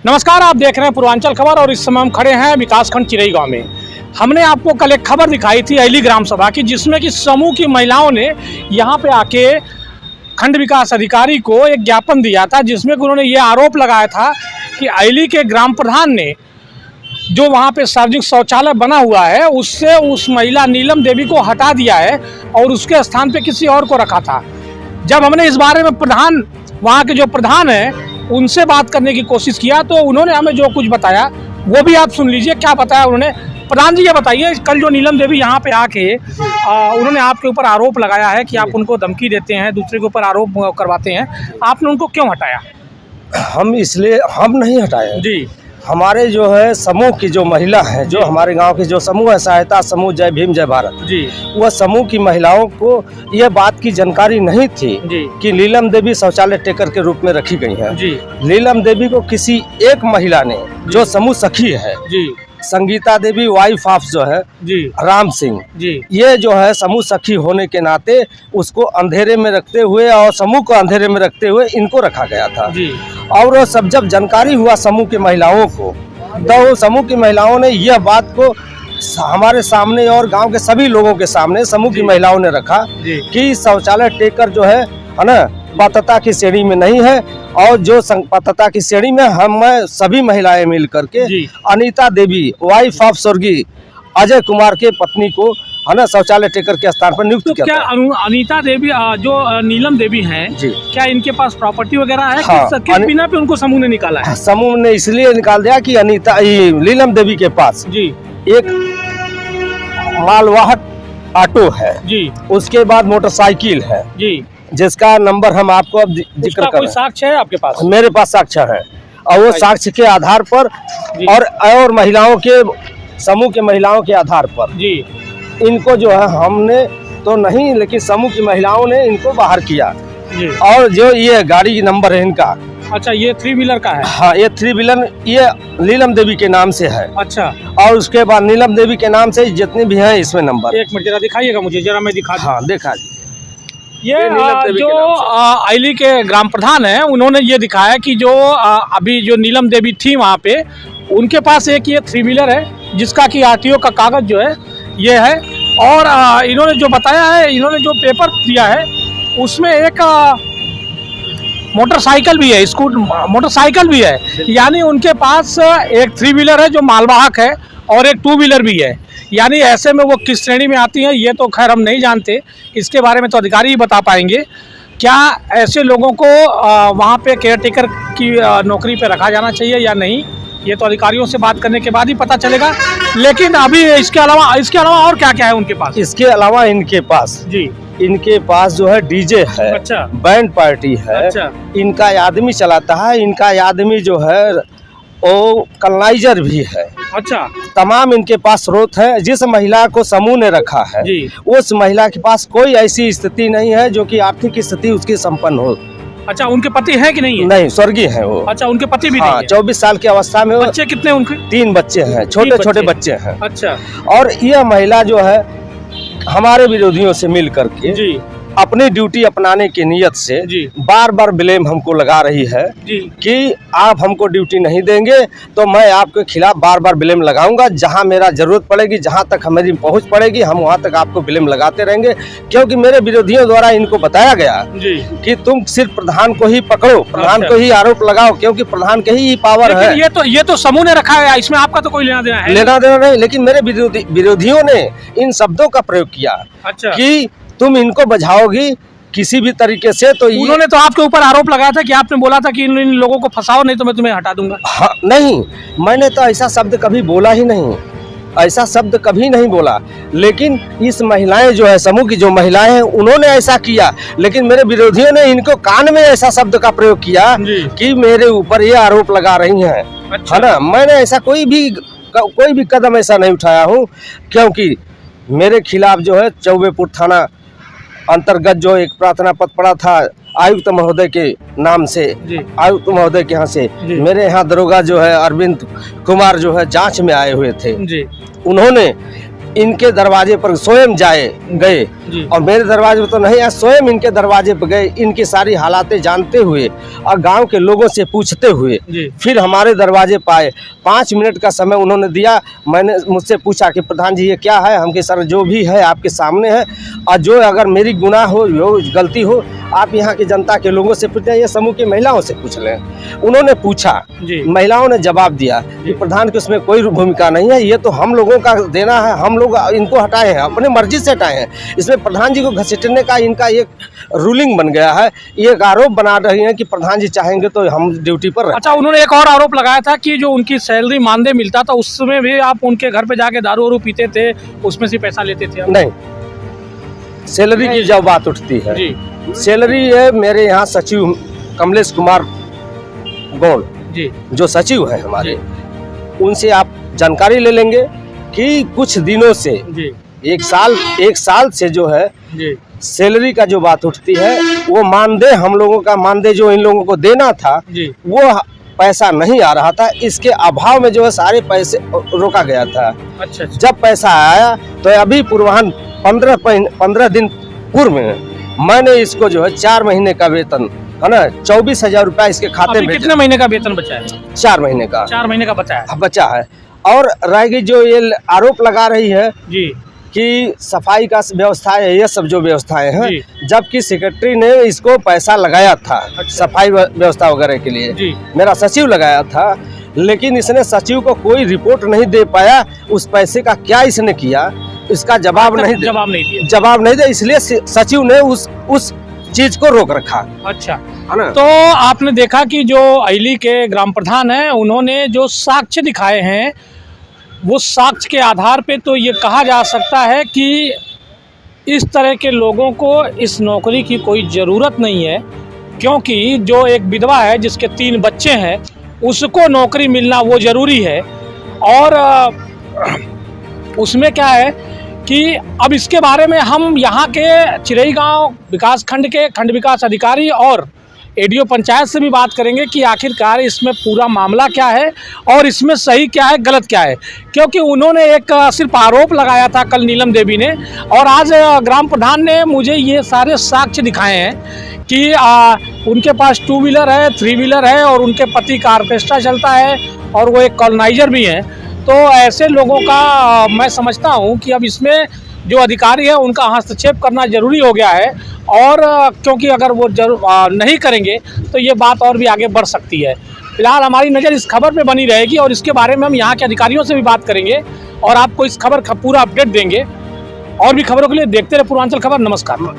नमस्कार, आप देख रहे हैं पूर्वांचल खबर और इस समय हम खड़े हैं विकासखंड चिरई गांव में। हमने आपको कल एक खबर दिखाई थी अली ग्राम सभा की, जिसमें कि समूह की महिलाओं ने यहां पे आके खंड विकास अधिकारी को एक ज्ञापन दिया था, जिसमें कि उन्होंने ये आरोप लगाया था कि अली के ग्राम प्रधान ने जो वहाँ पे सार्वजनिक शौचालय बना हुआ है उससे उस महिला नीलम देवी को हटा दिया है और उसके स्थान पे किसी और को रखा था। जब हमने इस बारे में वहाँ के जो प्रधान हैं उनसे बात करने की कोशिश किया तो उन्होंने हमें जो कुछ बताया वो भी आप सुन लीजिए। क्या बताया उन्होंने। प्रधान जी, ये बताइए, कल जो नीलम देवी यहाँ पे आके उन्होंने आपके ऊपर आरोप लगाया है कि आप उनको धमकी देते हैं, दूसरे के ऊपर आरोप करवाते हैं, आपने उनको क्यों हटाया? हम नहीं हटाए जी। हमारे जो है समूह की जो महिला है, जो हमारे गांव के जो समूह है, सहायता समूह जय भीम जय भारत जी, वह समूह की महिलाओं को यह बात की जानकारी नहीं थी जी कि नीलम देवी शौचालय टेकर के रूप में रखी गई है। जी नीलम देवी को किसी एक महिला ने, जो समूह सखी है, जी संगीता देवी वाइफ ऑफ जो है जी राम सिंह जी ये जो है समूह सखी होने के नाते उसको अंधेरे में रखते हुए और समूह को अंधेरे में रखते हुए इनको रखा गया था। जी। और वो सब जब जानकारी हुआ समूह की महिलाओं को, तो समूह की महिलाओं ने यह बात को हमारे सामने और गांव के सभी लोगों के सामने समूह की महिलाओं ने रखा कि शौचालय टेकर जो है ना, पात्रता की श्रेणी में नहीं है। और जो पात्रता की श्रेणी में हम सभी महिलाएं मिल करके अनीता देवी वाइफ ऑफ स्वर्गीय अजय कुमार के पत्नी को है ना शौचालय टेकर के स्थान पर नियुक्त किया। क्या अनीता देवी जो नीलम देवी हैं, क्या इनके पास प्रॉपर्टी वगैरह है? हाँ, किस बिना पे उनको समूह ने निकाला है? समूह ने इसलिए निकाल दिया कि नीलम देवी के पास जी एक मालवाहक ऑटो है जी, उसके बाद मोटरसाइकिल है जी, जिसका नंबर हम आपको अब जिक्र कर रहे हैं। साक्ष्य है आपके पास? मेरे मेरे पास साक्ष्य है और वो साक्ष्य के आधार पर और महिलाओं के समूह के महिलाओं के आधार पर जी इनको जो है हमने तो नहीं, लेकिन समूह की महिलाओं ने इनको बाहर किया जी। और जो ये गाड़ी नंबर है इनका, अच्छा, ये 3 व्हीलर का है? हाँ, ये 3 व्हीलर ये नीलम देवी के नाम से है। अच्छा। और उसके बाद नीलम देवी के नाम से जितने भी हैं इसमें नंबर। एक मिनट जरा दिखाइएगा मुझे, जरा मैं दिखा। हाँ, देखा ये जो अली के ग्राम प्रधान हैं उन्होंने ये दिखाया कि जो अभी जो नीलम देवी थी वहाँ पे उनके पास एक ये 3 व्हीलर है जिसका कि आरटीओ का कागज जो है ये है। और इन्होंने जो बताया है, इन्होंने जो पेपर दिया है उसमें एक मोटरसाइकिल भी है, मोटरसाइकिल भी है। यानी उनके पास एक 3 व्हीलर है जो मालवाहक है और एक 2 व्हीलर भी है। यानी ऐसे में वो किस श्रेणी में आती हैं ये तो खैर हम नहीं जानते, इसके बारे में तो अधिकारी ही बता पाएंगे। क्या ऐसे लोगों को वहाँ पे केयर टेकर की नौकरी पे रखा जाना चाहिए या नहीं, ये तो अधिकारियों से बात करने के बाद ही पता चलेगा। लेकिन अभी इसके अलावा और क्या क्या है उनके पास? इसके अलावा इनके पास जो है डीजे है। अच्छा। बैंड पार्टी है। अच्छा। इनका आदमी चलाता है, इनका आदमी जो है वो कलनाइजर भी है। अच्छा। तमाम इनके पास स्रोत है। जिस महिला को समूह ने रखा है उस महिला के पास कोई ऐसी स्थिति नहीं है जो कि आर्थिक स्थिति उसकी संपन्न हो। अच्छा, उनके पति है कि नहीं है? नहीं, स्वर्गीय है वो। अच्छा, उनके पति भी हाँ, नहीं है। 24 साल की अवस्था में। बच्चे कितने उनके? 3 बच्चे हैं, छोटे छोटे बच्चे हैं। अच्छा। और यह महिला जो है हमारे विरोधियों से मिल करके जी अपनी ड्यूटी अपनाने की नियत से बार बार ब्लेम हमको लगा रही है कि आप हमको ड्यूटी नहीं देंगे तो मैं आपके खिलाफ बार बार ब्लेम लगाऊंगा। जहां मेरा जरूरत पड़ेगी, जहां तक हमारी पहुंच पड़ेगी, हम वहां तक आपको ब्लेम लगाते रहेंगे। क्योंकि मेरे विरोधियों द्वारा इनको बताया गया कि तुम सिर्फ प्रधान को ही पकड़ो, प्रधान को ही आरोप लगाओ, क्योंकि प्रधान के ही पावर है। ये तो समूह ने रखा है, इसमें आपका तो कोई लेना देना है? लेना देना नहीं, लेकिन मेरे विरोधियों ने इन शब्दों का प्रयोग किया। अच्छा। कि तुम इनको बचाओगी किसी भी तरीके से। तो उन्होंने तो आपके ऊपर आरोप लगाया था कि आपने बोला था कि इन लोगों को फंसाओ नहीं तो मैं तुम्हें हटा दूंगा। हाँ, नहीं, मैंने तो ऐसा शब्द कभी बोला ही नहीं, ऐसा शब्द कभी नहीं बोला। लेकिन इस महिलाएं जो है, समूह की जो महिलाएं हैं, उन्होंने ऐसा किया। लेकिन मेरे विरोधियों ने इनको कान में ऐसा शब्द का प्रयोग किया कि मेरे ऊपर ये आरोप लगा रही हैं। अच्छा। है ना, मैंने ऐसा कोई भी कदम ऐसा नहीं उठाया हूँ, क्योंकि मेरे खिलाफ जो है चौबेपुर थाना अंतर्गत जो एक प्रार्थना पत्र पड़ा था आयुक्त महोदय के नाम से, आयुक्त महोदय के यहाँ से, मेरे यहाँ दरोगा जो है अरविंद कुमार जो है जांच में आए हुए थे। उन्होंने इनके दरवाजे पर स्वयं गए और मेरे दरवाजे पर तो नहीं आए, स्वयं इनके दरवाजे पर गए, इनकी सारी हालातें जानते हुए और गांव के लोगों से पूछते हुए फिर हमारे दरवाजे पर आए। 5 मिनट का समय उन्होंने दिया। मैंने मुझसे पूछा कि प्रधान जी ये क्या है? हम कहे सर जो भी है आपके सामने है, और जो अगर मेरी गुनाह हो गलती हो आप यहाँ की जनता के लोगों से पूछ लें, ये समूह की महिलाओं से पूछ लें। उन्होंने पूछा, महिलाओं ने जवाब दिया कि प्रधान की उसमें कोई भूमिका नहीं है, ये तो हम लोगों का देना है, हम लोग इनको हटाए हैं, अपनी मर्जी से हटाए हैं। इसमें प्रधान जी को घसीटने का इनका एक रूलिंग बन गया है। ये एक आरोप बना रही हैं कि प्रधान जी चाहेंगे तो हम ड्यूटी पर रहें। अच्छा, उन्होंने एक और आरोप लगाया था कि जो उनकी सैलरी मानदेय मिलता था उसमें भी आप उनके घर पे जाके दारू वारू पीते थे, उसमें से पैसा लेते थे? नहीं, सैलरी की जब बात उठती है, सैलरी है मेरे यहाँ सचिव कमलेश कुमार गौड़ जी, जो सचिव है हमारे, उनसे आप जानकारी ले लेंगे कि कुछ दिनों से एक साल से जो है सैलरी का जो बात उठती है, वो मानदेय हम लोगों का मानदेय जो इन लोगों को देना था वो पैसा नहीं आ रहा था। इसके अभाव में जो है सारे पैसे रोका गया था। अच्छा। जब पैसा आया तो अभी पूर्वाहन 15 दिन पूर्व में मैंने इसको जो है 4 महीने का वेतन है ना 24,000 रुपया इसके खाते में। कितने महीने का वेतन बचा है? 4 महीने का। 4 महीने का बचा है। और रहेगी जो ये आरोप लगा रही है कि सफाई का व्यवस्था है, ये सब जो व्यवस्थाएं हैं, जबकि सेक्रेटरी ने इसको पैसा लगाया था। अच्छा। सफाई व्यवस्था वगैरह के लिए मेरा सचिव लगाया था, लेकिन इसने सचिव को कोई रिपोर्ट नहीं दे पाया। उस पैसे का क्या इसने किया इसका जवाब नहीं दिया, इसलिए सचिव ने उस चीज को रोक रखा। अच्छा, है ना? तो आपने देखा कि जो अइली के ग्राम प्रधान हैं, उन्होंने जो साक्ष्य दिखाए हैं, वो साक्ष्य के आधार पे तो ये कहा जा सकता है कि इस तरह के लोगों को इस नौकरी की कोई ज़रूरत नहीं है, क्योंकि जो एक विधवा है जिसके 3 बच्चे हैं उसको नौकरी मिलना वो ज़रूरी है। और उसमें क्या है कि अब इसके बारे में हम यहाँ के चिरई गांव विकास खंड के खंड विकास अधिकारी और एडीओ पंचायत से भी बात करेंगे कि आखिरकार इसमें पूरा मामला क्या है और इसमें सही क्या है गलत क्या है, क्योंकि उन्होंने एक सिर्फ आरोप लगाया था कल नीलम देवी ने, और आज ग्राम प्रधान ने मुझे ये सारे साक्ष्य दिखाए हैं कि उनके पास 2 व्हीलर है, 3 व्हीलर है और उनके पति का ऑर्केस्ट्रा चलता है और वो एक कॉलोनाइजर भी हैं। तो ऐसे लोगों का मैं समझता हूँ कि अब इसमें जो अधिकारी है उनका हस्तक्षेप करना ज़रूरी हो गया है, और क्योंकि अगर वो नहीं करेंगे तो ये बात और भी आगे बढ़ सकती है। फिलहाल हमारी नज़र इस खबर पे बनी रहेगी और इसके बारे में हम यहाँ के अधिकारियों से भी बात करेंगे और आपको इस खबर का पूरा अपडेट देंगे। और भी खबरों के लिए देखते रहे पूर्वांचल खबर। नमस्कार।